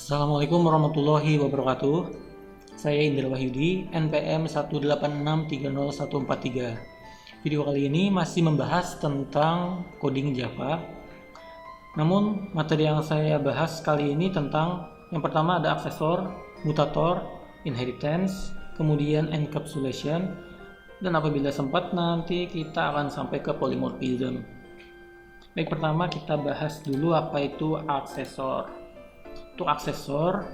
Assalamualaikum warahmatullahi wabarakatuh. Saya Indra Wahyudi, NPM 186301143. Video kali ini masih membahas tentang coding Java. Namun materi yang saya bahas kali ini tentang yang pertama ada aksesor, mutator, inheritance, kemudian encapsulation, dan apabila sempat nanti kita akan sampai ke polymorphism. Baik, pertama kita bahas dulu apa itu aksesor. Untuk aksesor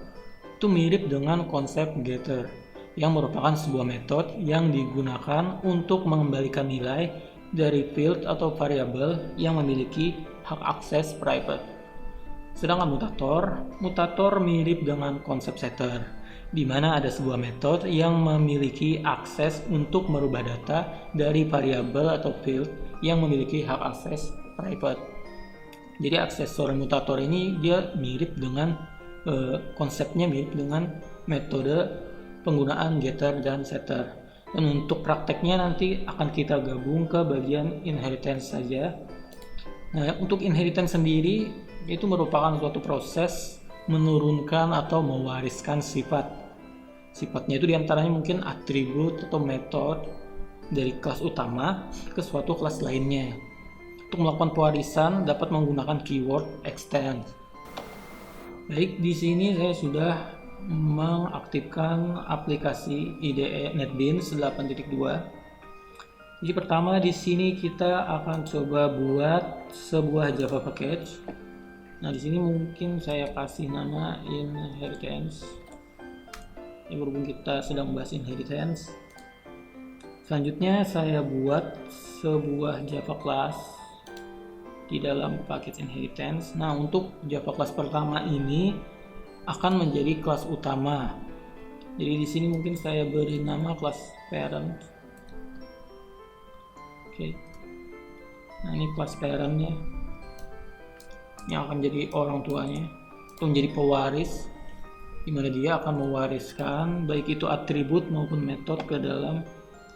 itu mirip dengan konsep getter yang merupakan sebuah metode yang digunakan untuk mengembalikan nilai dari field atau variabel yang memiliki hak akses private. Sedangkan mutator mirip dengan konsep setter, di mana ada sebuah metode yang memiliki akses untuk merubah data dari variabel atau field yang memiliki hak akses private. Jadi aksesor mutator ini dia mirip dengan konsepnya mirip dengan metode penggunaan getter dan setter. Dan untuk prakteknya nanti akan kita gabung ke bagian inheritance saja. Nah, untuk inheritance sendiri itu merupakan suatu proses menurunkan atau mewariskan sifat. Sifatnya itu diantaranya mungkin atribut atau metode dari kelas utama ke suatu kelas lainnya. Untuk melakukan pewarisan dapat menggunakan keyword extend. Baik, di sini saya sudah mengaktifkan aplikasi IDE NetBeans 8.2. Jadi pertama di sini kita akan coba buat sebuah Java package. Nah, di sini mungkin saya kasih nama inheritance. Ya, berhubung kita sedang membahas inheritance. Selanjutnya saya buat sebuah Java class di dalam paket inheritance. Nah, untuk Java class pertama ini akan menjadi kelas utama. Jadi di sini mungkin saya beri nama kelas parent. Oke. Nah, ini kelas parentnya yang akan menjadi orang tuanya atau menjadi pewaris, di mana dia akan mewariskan baik itu atribut maupun metode ke dalam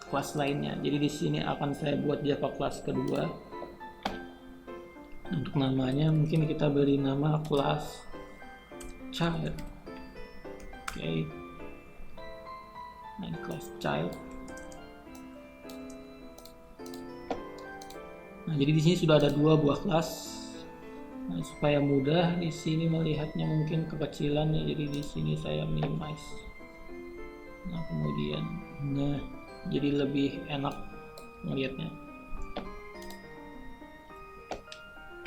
kelas lainnya. Jadi di sini akan saya buat Java class kedua. Untuk namanya mungkin kita beri nama kelas child. Oke. Nah, ini kelas child. Nah, jadi di sini sudah ada dua buah kelas. Nah, supaya mudah di sini melihatnya mungkin kekecilan ya, jadi di sini saya minimize. Nah, kemudian jadi lebih enak melihatnya.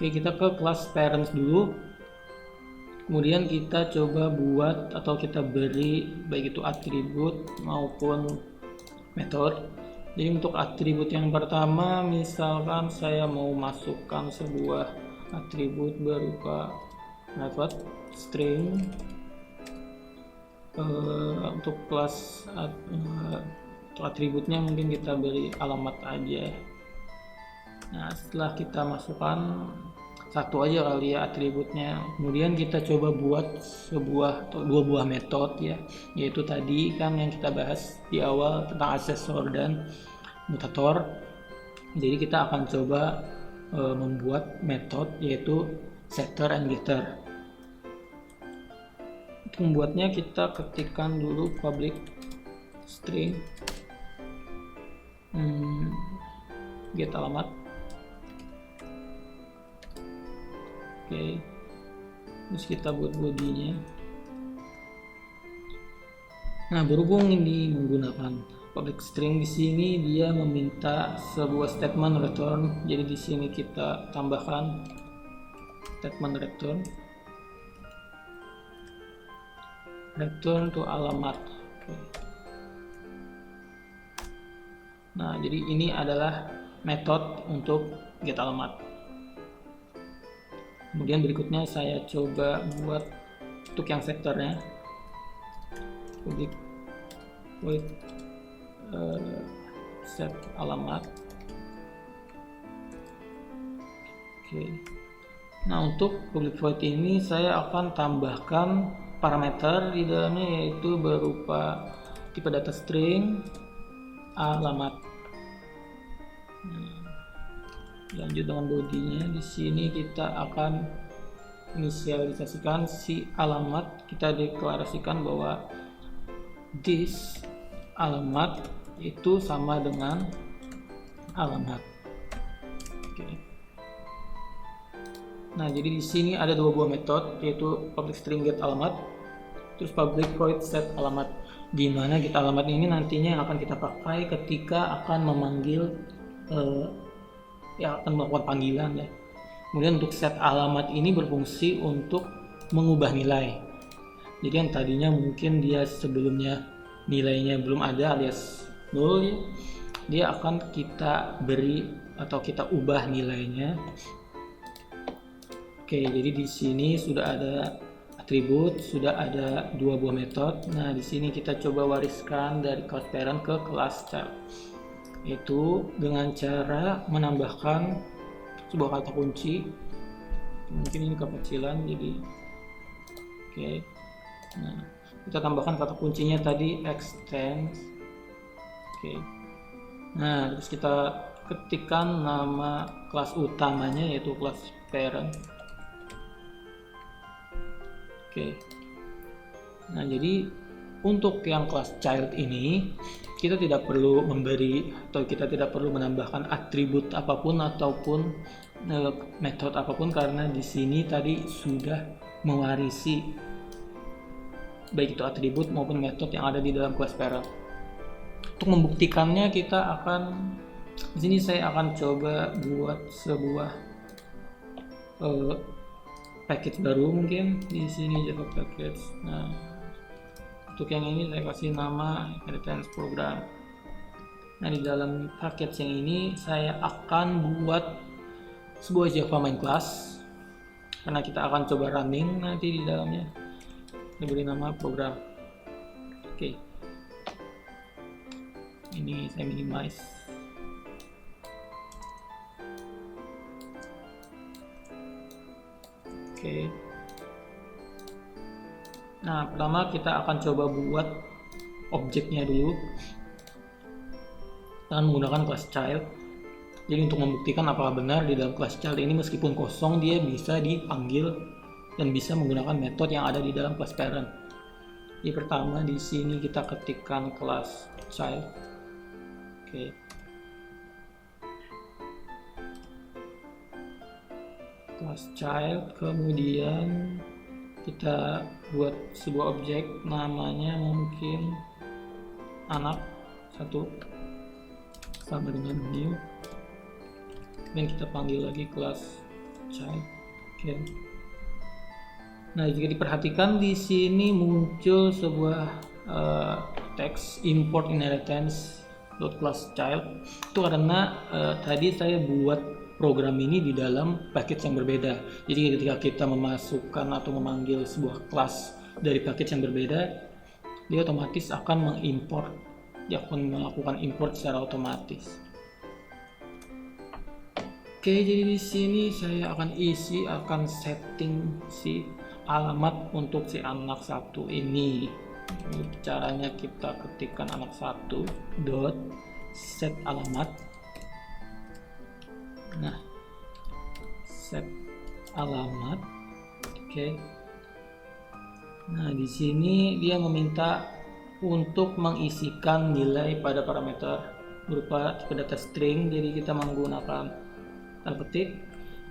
Oke, kita ke kelas parents dulu. Kemudian kita coba buat atau kita beri baik itu atribut maupun metode. Jadi untuk atribut yang pertama, misalkan saya mau masukkan sebuah atribut berupa private string. Untuk kelas untuk atributnya mungkin kita beri alamat aja. Nah, setelah kita masukkan satu aja kali ya atributnya, kemudian kita coba buat sebuah atau dua buah metode ya, yaitu tadi kan yang kita bahas di awal tentang aksesor dan mutator. Jadi kita akan coba membuat metode yaitu setter and getter. Untuk membuatnya kita ketikkan dulu public string get alamat. Oke, terus kita buat bodinya. Nah, berhubung ini menggunakan public string, di sini dia meminta sebuah statement return. Jadi di sini kita tambahkan statement return to alamat. Oke. Nah, jadi ini adalah metode untuk get alamat. Kemudian berikutnya saya coba buat untuk yang sektornya public void set alamat. Oke. Nah, untuk public void ini saya akan tambahkan parameter di dalamnya yaitu berupa tipe data string alamat. Lanjut dengan bodinya, di sini kita akan inisialisasikan si alamat, kita deklarasikan bahwa this alamat itu sama dengan alamat. Oke. Nah, jadi di sini ada dua buah metode, yaitu public string get alamat, terus public void set alamat, di mana get alamat ini nantinya yang akan kita pakai ketika akan memanggil akan melakukan panggilan ya. Kemudian untuk set alamat ini berfungsi untuk mengubah nilai. Jadi yang tadinya mungkin dia sebelumnya nilainya belum ada alias 0 ya, dia akan kita beri atau kita ubah nilainya. Oke, jadi di sini sudah ada atribut, sudah ada dua buah metode. Nah, di sini kita coba wariskan dari kelas parent ke kelas child, yaitu dengan cara menambahkan sebuah kata kunci. Mungkin ini kekecilan, jadi oke. Nah, kita tambahkan kata kuncinya tadi extend. Oke. Nah, terus kita ketikkan nama kelas utamanya, yaitu kelas parent. Oke. Nah, jadi untuk yang kelas child ini kita tidak perlu memberi atau kita tidak perlu menambahkan atribut apapun ataupun metode apapun, karena di sini tadi sudah mewarisi baik itu atribut maupun metode yang ada di dalam kelas parent. Untuk membuktikannya kita akan di sini saya akan coba buat sebuah package baru, mungkin di sini Java package. Nah, untuk yang ini saya kasih nama inheritance program. Nah, di dalam package yang ini saya akan buat sebuah Java main class, karena kita akan coba running nanti di dalamnya. Saya beri nama program. Oke. Ini saya minimize. Oke. Nah, pertama kita akan coba buat objeknya dulu dengan menggunakan class child. Jadi untuk membuktikan apakah benar di dalam class child ini meskipun kosong dia bisa dipanggil dan bisa menggunakan metode yang ada di dalam class parent. Jadi pertama di sini kita ketikkan class child. Oke. Class child, kemudian kita buat sebuah objek namanya mungkin anak satu sama dengan new, dan kita panggil lagi class child. Oke. Nah, jika diperhatikan di sini muncul sebuah teks import inheritance class child, itu karena tadi saya buat program ini di dalam package yang berbeda. Jadi ketika kita memasukkan atau memanggil sebuah kelas dari package yang berbeda, dia otomatis akan mengimport, dia akan melakukan import secara otomatis. Oke, jadi di sini saya akan setting si alamat untuk si anak satu ini. Caranya kita ketikkan anak satu dot set alamat. Nah, set alamat. Oke. Nah, di sini dia meminta untuk mengisikan nilai pada parameter berupa tipe data string. Jadi kita menggunakan tanda petik.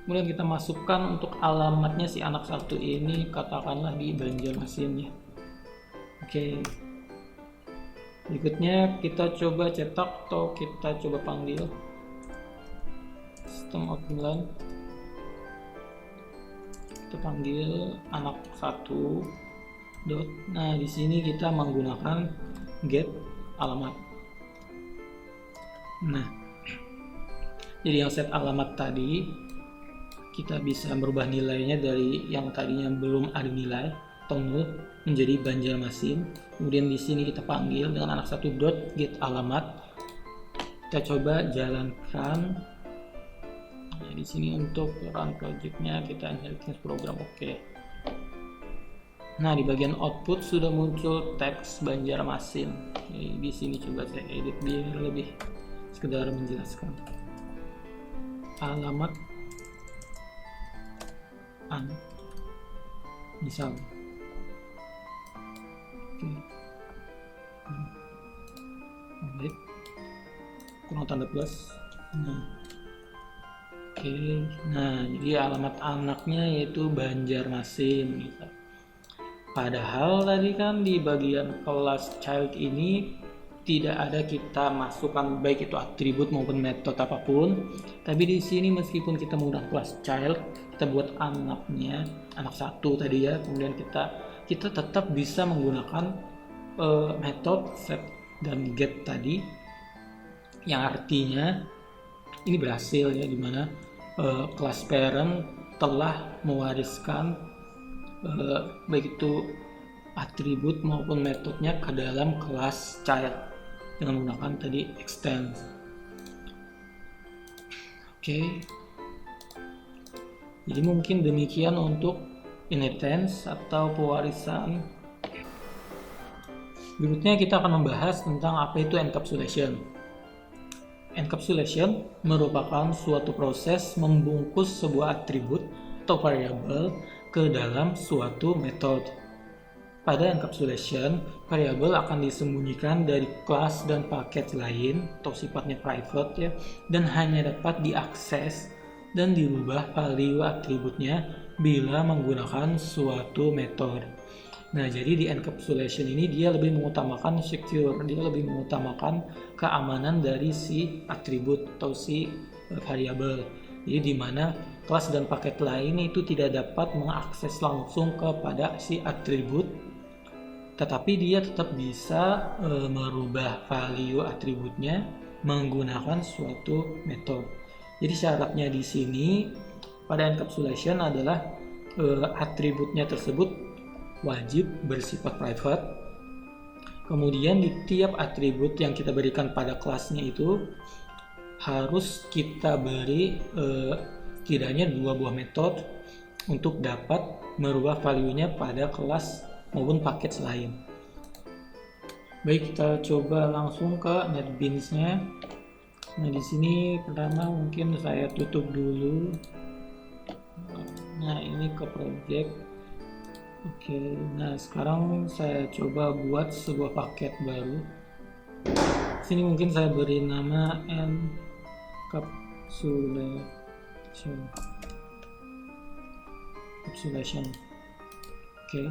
Kemudian kita masukkan untuk alamatnya si anak satu ini, katakanlah di Banjarmasin ya. Oke. Berikutnya kita coba cetak atau kita coba panggil sistem outline. Kita panggil anak satu dot. Nah, di sini kita menggunakan get alamat. Nah, jadi yang set alamat tadi kita bisa merubah nilainya dari yang tadinya belum ada nilai atau 0 menjadi Banjarmasin. Kemudian di sini kita panggil dengan anak satu dot get alamat. Kita coba jalankan. Nah, di sini untuk run projectnya kita inheritance program. Oke. Nah, di bagian output sudah muncul teks Banjarmasin. Di sini coba saya edit biar lebih sekedar menjelaskan. Alamat anak misal. Oke. Baik. Kurang tanda plus. Nah. Oke. Nah, jadi alamat anaknya yaitu Banjarmasin misal. Padahal tadi kan di bagian kelas child ini tidak ada kita masukkan baik itu atribut maupun metode apapun. Tapi di sini meskipun kita menggunakan kelas child, kita buat anaknya, anak satu tadi ya, kemudian kita tetap bisa menggunakan metode set dan get tadi, yang artinya ini berhasil ya, dimana kelas parent telah mewariskan baik itu atribut maupun metodenya ke dalam kelas child dengan menggunakan tadi extend. Oke. Jadi mungkin demikian untuk inheritance atau pewarisan. Berikutnya kita akan membahas tentang apa itu encapsulation. Encapsulation merupakan suatu proses membungkus sebuah atribut atau variabel ke dalam suatu metode. Pada encapsulation, variabel akan disembunyikan dari kelas dan paket lain atau sifatnya private ya, dan hanya dapat diakses dan dirubah value atributnya bila menggunakan suatu metode. Nah, jadi di encapsulation ini dia lebih mengutamakan secure, dia lebih mengutamakan keamanan dari si atribut atau si variabel. Jadi di mana kelas dan paket lain itu tidak dapat mengakses langsung kepada si atribut, tetapi dia tetap bisa merubah value atributnya menggunakan suatu metode. Jadi syaratnya di sini pada encapsulation adalah atributnya tersebut wajib bersifat private. Kemudian di tiap atribut yang kita berikan pada kelasnya itu harus kita beri setidaknya 2 buah metode untuk dapat merubah value-nya pada kelas maupun paket lain. Baik, kita coba langsung ke NetBeans-nya. Nah, di sini pertama mungkin saya tutup dulu. Nah, ini ke project. Oke, nah sekarang saya coba buat sebuah paket baru. Sini mungkin saya beri nama encapsulation. Oke.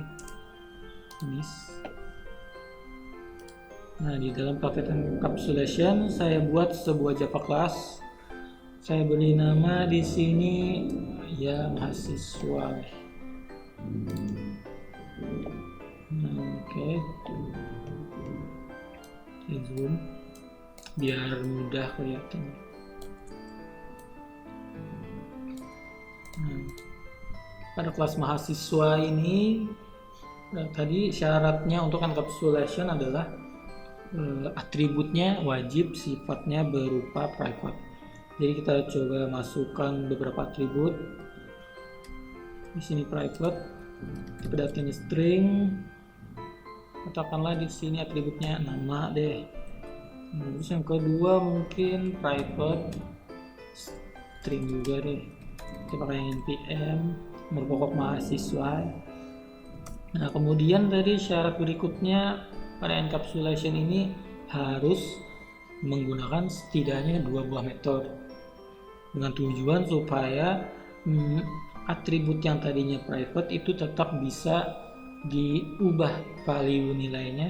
Nah, di dalam paket encapsulation saya buat sebuah Java class. Saya beri nama di sini ya mahasiswa. Nah, oke. Saya zoom biar mudah kelihatan. Nah, pada kelas mahasiswa ini tadi syaratnya untuk encapsulation adalah atributnya wajib sifatnya berupa private. Jadi kita coba masukkan beberapa atribut. Di sini private, tipe datanya string. Katakanlah di sini atributnya nama deh. Terus yang kedua mungkin private string juga deh. Kita pakai npm nomor pokok mahasiswa. Nah, kemudian tadi syarat berikutnya pada encapsulation ini harus menggunakan setidaknya 2 buah metode dengan tujuan supaya atribut yang tadinya private itu tetap bisa diubah value nilainya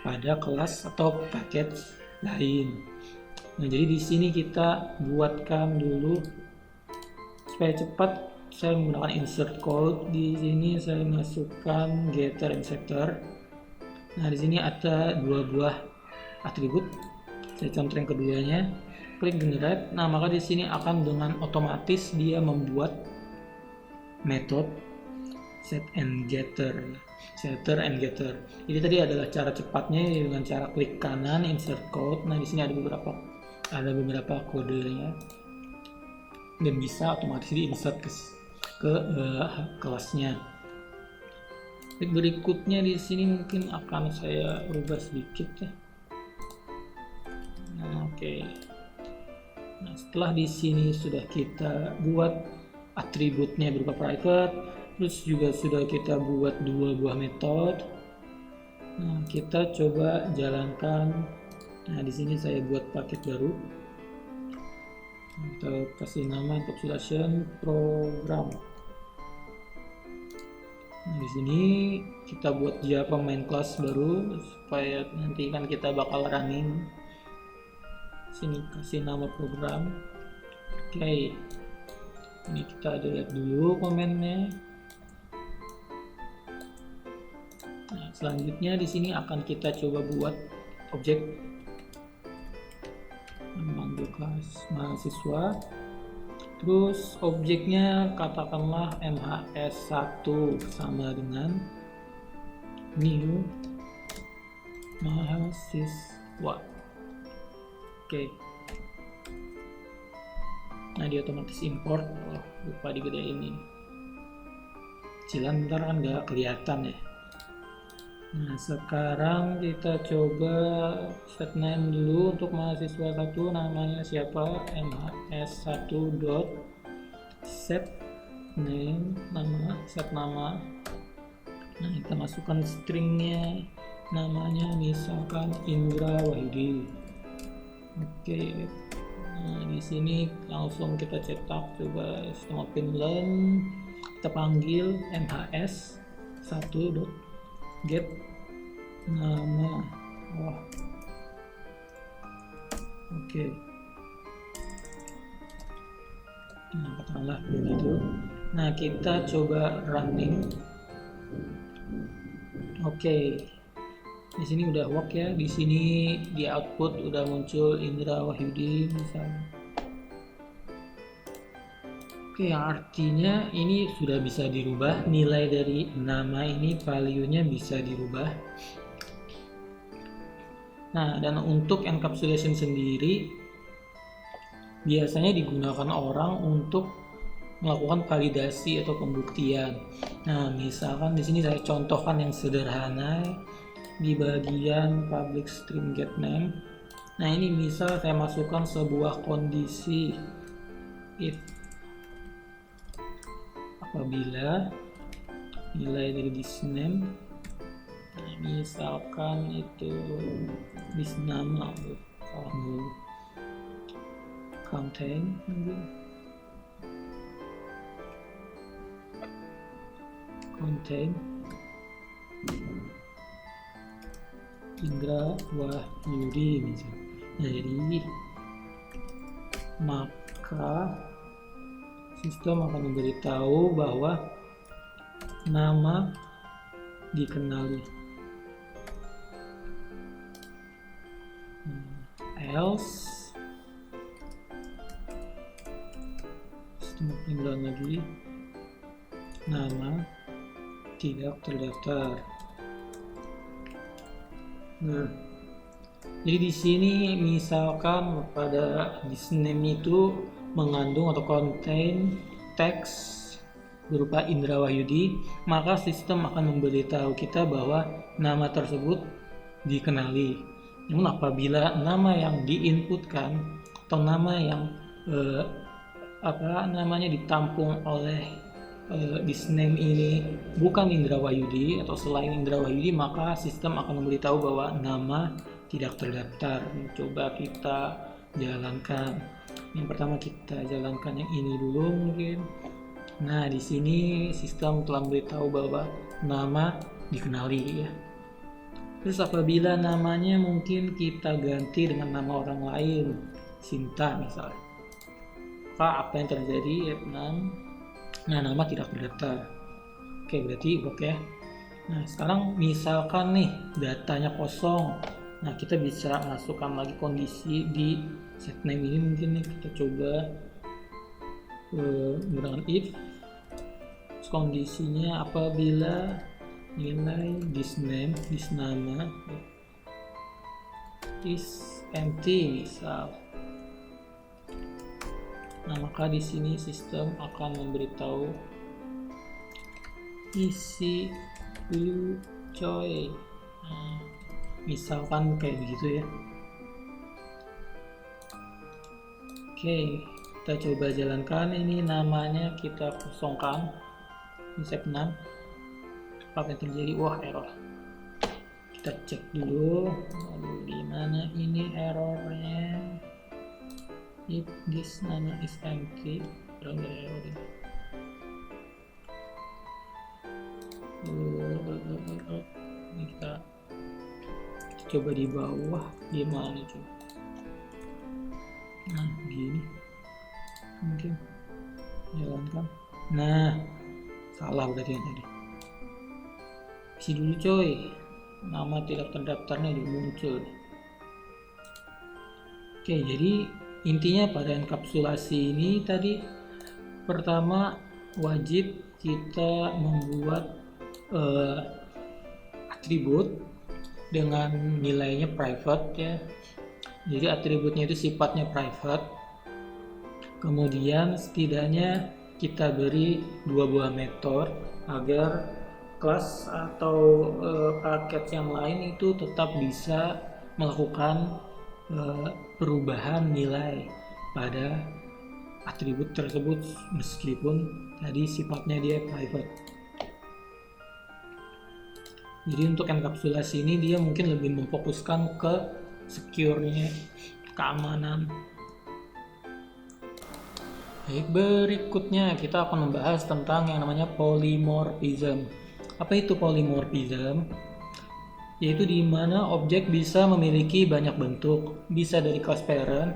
pada kelas atau paket lain. Nah, jadi di sini kita buatkan dulu supaya cepat. Saya menggunakan insert code. Di sini saya masukkan getter and setter. Nah, di sini ada 2 buah atribut. Saya contoh yang keduanya. Klik generate. Nah, maka di sini akan dengan otomatis dia membuat metode set and getter, setter and getter. Ini tadi adalah cara cepatnya dengan cara klik kanan insert code. Nah, di sini ada beberapa kodenya dan bisa otomatis diinsert ke kelasnya. Berikutnya di sini mungkin akan saya rubah sedikit ya. Nah, oke. Nah, setelah di sini sudah kita buat atributnya berupa private, Terus juga sudah kita buat 2 buah metode. Nah, kita coba jalankan. Nah, di sini saya buat paket baru. Kita kasih nama encapsulation program. Nah, di sini kita buat Java main class baru supaya nanti kan kita bakal running. Sini kasih nama program. Oke. Ini kita lihat dulu komennya. Nah, selanjutnya di sini akan kita coba buat objek memanggil kelas mahasiswa. Terus objeknya katakanlah MHS1 sama dengan new mahasiswa. Oke. Nah, dia otomatis import. Oh, lupa digedein ini. Kecilan bentar kan nggak kelihatan ya. Nah, sekarang kita coba set name dulu untuk mahasiswa 1, namanya siapa? mhs1 dot set name, set nama. Nah, kita masukkan stringnya, namanya misalkan Indra Wahyudi. Oke. Nah, di sini langsung kita cetak, coba sistem Finland, kita panggil mhs1 dot get nama. Oke. Nah, katakanlah begitu. Nah, kita coba running. Oke. Di sini udah work ya. Di sini di output udah muncul Indra Wahyudi misalnya. Oke, yang artinya ini sudah bisa dirubah, nilai dari nama ini value-nya bisa dirubah. Nah, dan untuk encapsulation sendiri biasanya digunakan orang untuk melakukan validasi atau pembuktian. Nah, misalkan di sini saya contohkan yang sederhana di bagian public string get name. Nah, ini misal saya masukkan sebuah kondisi if apabila nilai dari this name, nah, misalkan itu this nama kamu contain Indra Wahyudi misalnya. Jadi maka sistem akan memberitahu bahwa nama dikenali. Else sistem pindahan lagi, nama tidak terdaftar. Nah, jadi di sini misalkan pada this name itu mengandung atau contain teks berupa Indra Wahyudi, maka sistem akan memberitahu kita bahwa nama tersebut dikenali. Namun apabila nama yang diinputkan atau nama yang ditampung oleh this name ini bukan Indra Wahyudi atau selain Indra Wahyudi, maka sistem akan memberitahu bahwa nama tidak terdaftar. Coba kita jalankan. Yang pertama kita jalankan yang ini dulu mungkin. Nah, di sini sistem telah memberitahu bahwa nama dikenali ya. Terus apabila namanya mungkin kita ganti dengan nama orang lain, Sinta misalnya, maka apa yang terjadi? Nah, nama tidak terdaftar. Oke, berarti oke. Nah, sekarang misalkan nih datanya kosong. Nah, kita bisa masukkan lagi kondisi di set name ini mungkin nih, kita coba menggunakan if. Terus kondisinya apabila nilai this nama is empty misal. Nah, maka di sini sistem akan memberitahu isi dulu coy. Nah, misalkan kayak begitu ya. Oke, kita coba jalankan. Ini namanya kita kosongkan. Insert 6. Apa yang terjadi? Wah, error. Kita cek dulu. Aduh, di mana ini errornya? If this nano is empty, error ini. Ini kita coba di bawah, di mana coba? Nah, gini mungkin jalankan. Nah, salah berarti yang tadi. Isi dulu coy, nama tidak terdaftarnya udah muncul. Oke, jadi intinya pada enkapsulasi ini tadi, pertama wajib kita membuat atribut dengan nilainya private ya. Jadi atributnya itu sifatnya private. Kemudian setidaknya kita beri 2 buah metode agar kelas atau paket yang lain itu tetap bisa melakukan perubahan nilai pada atribut tersebut meskipun tadi sifatnya dia private. Jadi untuk enkapsulasi ini dia mungkin lebih memfokuskan ke secure-nya, keamanan. Baik, berikutnya kita akan membahas tentang yang namanya polymorphism. Apa itu polymorphism? Yaitu di mana objek bisa memiliki banyak bentuk, bisa dari kelas parent,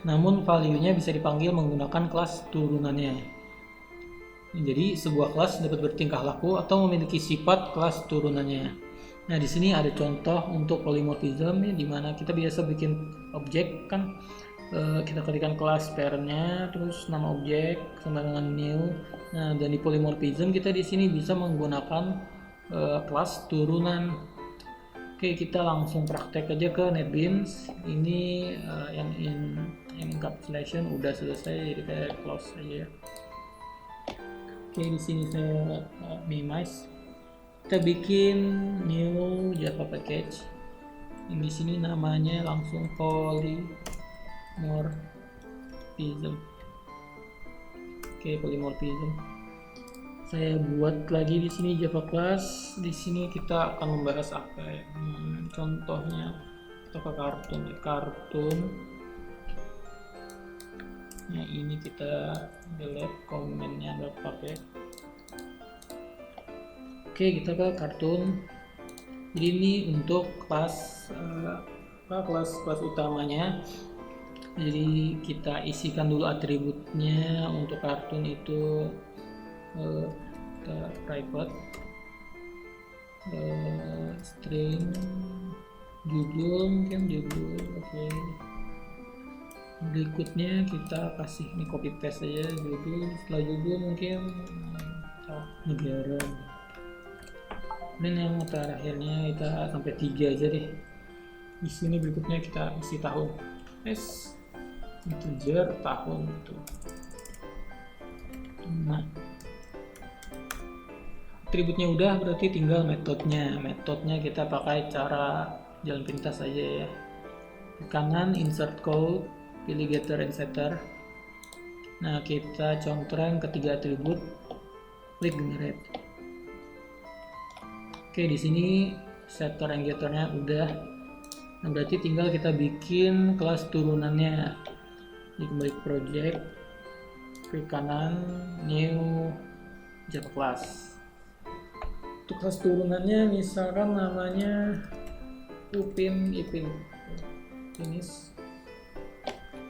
namun value-nya bisa dipanggil menggunakan kelas turunannya. Jadi sebuah kelas dapat bertingkah laku atau memiliki sifat kelas turunannya. Nah, di sini ada contoh untuk polymorphism di mana kita biasa bikin objek kan, kita ketikkan kelas parentnya, terus nama objek sama dengan new. Nah, dan di polymorphism kita di sini bisa menggunakan kelas turunan. Oke, kita langsung praktek aja ke NetBeans. Ini yang encapsulation udah selesai, jadi kita close aja. Oke, di sini saya minimize. Kita bikin new Java package. Di sini namanya langsung polymorphism. Oke, polymorphism. Saya buat lagi di sini Java class. Di sini kita akan membahas apa ya? Contohnya kita ke kartun. Nah, ini kita delete komennya nggak pakai. Oke, kita ke kartun. Jadi ini untuk kelas utamanya. Jadi kita isikan dulu atributnya. Untuk kartun itu kita private, string, judul mungkin judul. Oke. Berikutnya kita kasih ini copy paste aja judul. Setelah judul mungkin negara. Dan yang terakhirnya kita sampai 3 aja deh. Di sini berikutnya kita isi tahun. Integer tahun itu. Nah, atributnya udah, berarti tinggal metodenya. Metodenya kita pakai cara jalan pintas aja ya. Di kanan insert code, pilih getter and setter. Nah, kita contreng ketiga atribut, klik generate. Oke, di sini setter and getternya udah. Nah, berarti tinggal kita bikin kelas turunannya. Di kembali ke project, klik kanan, new Java class. Untuk kelas turunannya misalkan namanya Ipin. Ini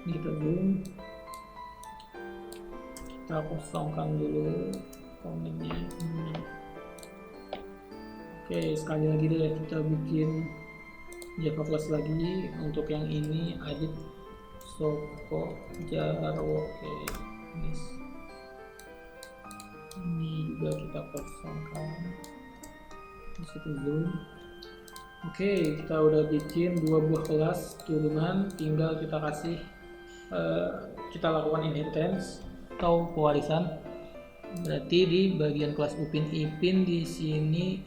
kita zoom, kita kosongkan dulu komennya. Oke, sekali lagi deh kita bikin Java class lagi. Untuk yang ini Adit Soko Jarwo. Oke, ini juga kita kosongkan. Di situ zoom. Oke, kita udah bikin 2 buah kelas turunan. Tinggal kita kasih kita lakukan inheritance atau pewarisan. Berarti di bagian kelas Ipin di sini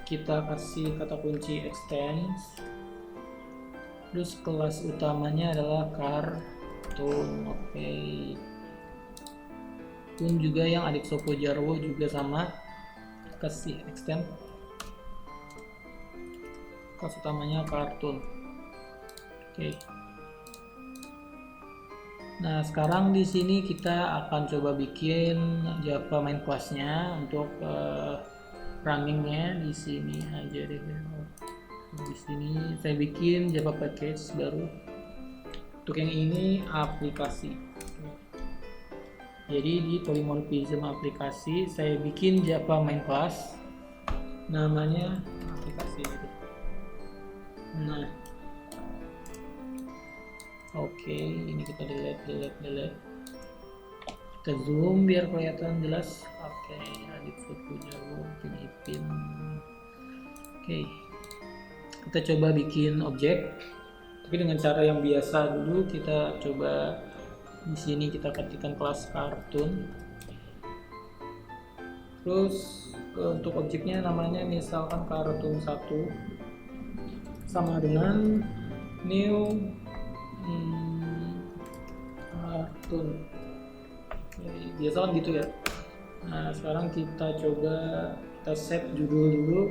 kita kasih kata kunci extends. Terus kelas utamanya adalah kartun. Oke. pun juga yang Adik Sopo Jarwo juga sama, kasih extend. Kelas utamanya kartun. Oke. Nah, sekarang di sini kita akan coba bikin Java main class-nya untuk runningnya di sini aja deh. Di sini saya bikin Java package baru. Untuk yang ini aplikasi. Jadi di polymorphism aplikasi saya bikin Java main class, namanya aplikasi itu. Nah, oke, ini kita delete. Kita zoom biar kelihatan jelas. Oke, Adik Sopo Jarwo, Ipin. Oke, kita coba bikin objek, tapi dengan cara yang biasa dulu. Kita coba di sini kita ketikkan kelas kartun. Terus untuk objeknya namanya misalkan kartun 1 sama dengan new kartun. Biasa kan gitu ya. Nah, sekarang kita coba kita set judul dulu.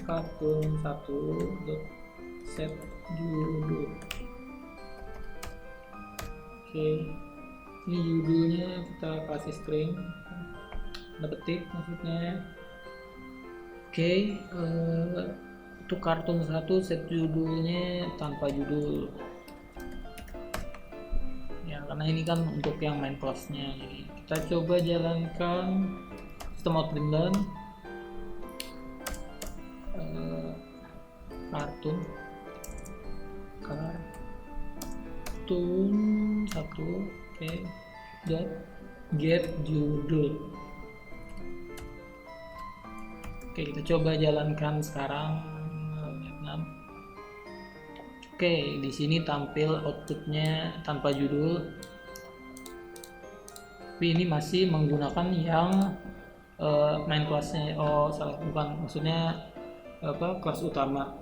Kartun 1 set judul. Oke, ini judulnya kita kasih string, petik maksudnya. Oke, untuk kartun 1 set judulnya tanpa judul ya, karena ini kan untuk yang main class-nya. Jadi kita coba jalankan sistem outbound kartun 1, oke, dot get judul. Oke, kita coba jalankan sekarang. Oke, di sini tampil outputnya tanpa judul, tapi ini masih menggunakan yang main kelasnya. Oh, salah, bukan, maksudnya kelas utama.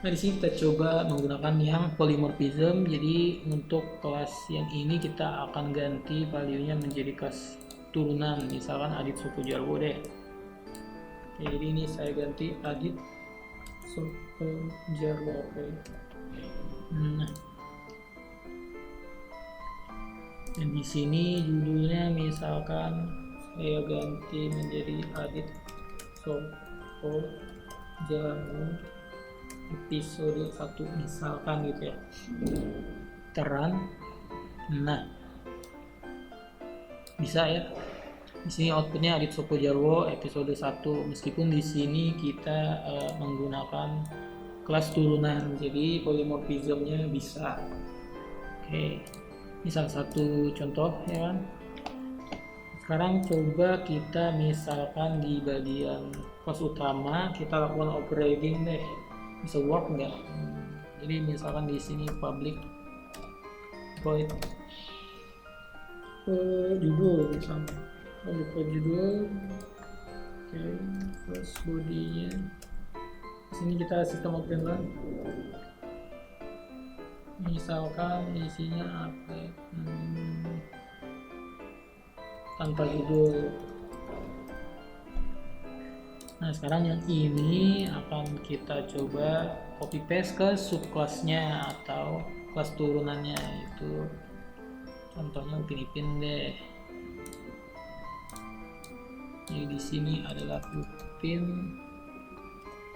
Nah, di sini kita coba menggunakan yang polymorphism. Jadi untuk kelas yang ini kita akan ganti value-nya menjadi kelas turunan, misalkan Adik Sopo Jarwo deh. Oke, jadi ini saya ganti Adik Sopo Jarwo. Oke. Nah, dan di sini judulnya misalkan saya ganti menjadi Adik Sopo Jarwo episode 1 misalkan gitu ya. Terang. Nah, bisa ya. Di sini outputnya Adik Sopo Jarwo episode 1, meskipun di sini kita menggunakan kelas turunan, jadi polymorphismnya bisa. Oke, ini salah satu contoh ya kan. Sekarang coba kita misalkan di bagian kelas utama kita lakukan operating deh, bisa work nggak? Jadi misalkan di sini public void judul misalnya, public judul. Oke, terus bodinya sini kita sistem operan, misalkan isinya apa, tanpa judul. Nah, sekarang yang ini akan kita coba copy paste ke subclassnya atau kelas turunannya, itu contohnya Upin deh. Jadi di sini adalah Upin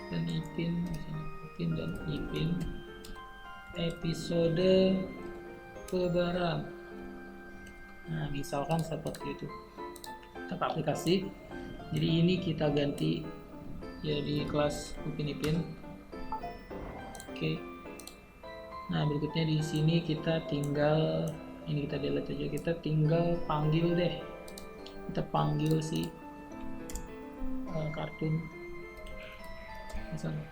dan Ipin, episode Lebaran. Nah, misalkan seperti itu. Kita ke aplikasi. Jadi ini kita ganti jadi kelas Upin Ipin. Oke. Nah, berikutnya di sini kita tinggal, ini kita delete aja, kita tinggal panggil deh. Kita panggil si kartun, misalnya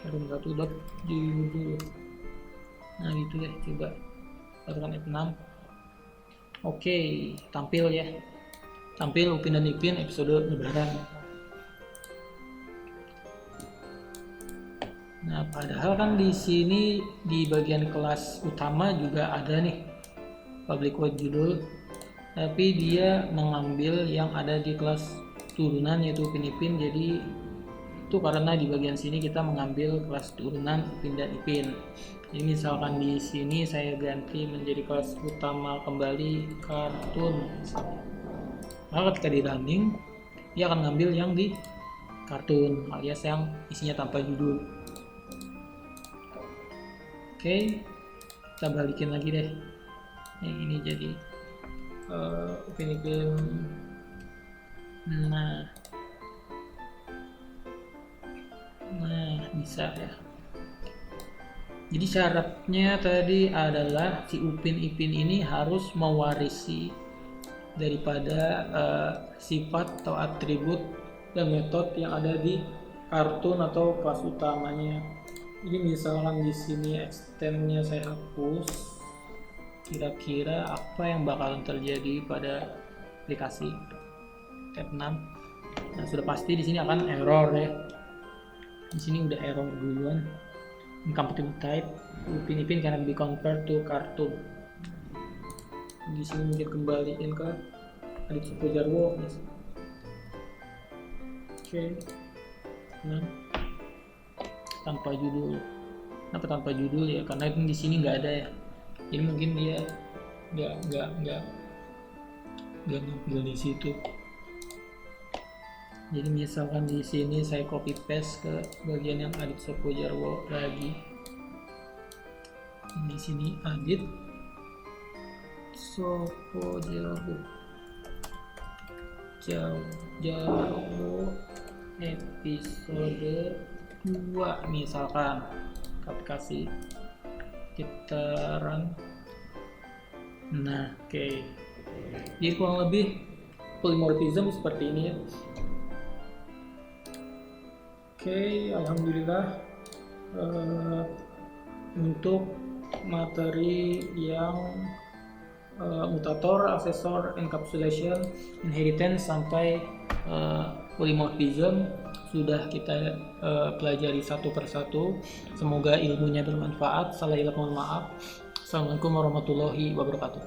kartun 1 dot judul. Nah, gitu deh, coba tekan F6. Oke, tampil ya. Tampil Upin dan Ipin episode Lebaran. Nah, padahal kan di sini di bagian kelas utama juga ada nih public void judul, tapi dia mengambil yang ada di kelas turunan yaitu Upin-Ipin. Jadi itu karena di bagian sini kita mengambil kelas turunan Upin dan Ipin. Jadi misalkan di sini saya ganti menjadi kelas utama kembali kartun, maka ketika di running dia akan ngambil yang di kartun alias yang isinya tanpa judul. Oke, kita balikin lagi deh. Yang ini jadi Upin-Ipin. Nah bisa ya. Jadi syaratnya tadi adalah si Upin-Ipin ini harus mewarisi daripada sifat atau atribut dan metode yang ada di kartun atau kelas utamanya. Jadi misalkan di sini extendnya saya hapus, kira-kira apa yang bakalan terjadi pada aplikasi tab 6? Nah, sudah pasti di sini akan error ya. Di sini udah error duluan. Incompatible type Upin-Ipin cannot be convert to cartoon. Di sini mungkin kembaliin ke Aditya Pujarwo. Oke. Nah, tanpa judul. Kenapa tanpa judul ya? Karena itu di sini nggak ada ya. Jadi mungkin dia nggak ngambil di situ. Jadi misalkan di sini saya copy paste ke bagian yang Adit Sopojarwo lagi. Di sini Adit Sopojarwo episode 2 misalkan aplikasi kita run. Nah, oke. Jadi kurang lebih polymorphism seperti ini ya. Oke, alhamdulillah untuk materi yang mutator, aksesor, encapsulation, inheritance sampai polymorphism sudah kita pelajari satu persatu. Semoga ilmunya bermanfaat. Salah hilap mohon maaf. Assalamualaikum warahmatullahi wabarakatuh.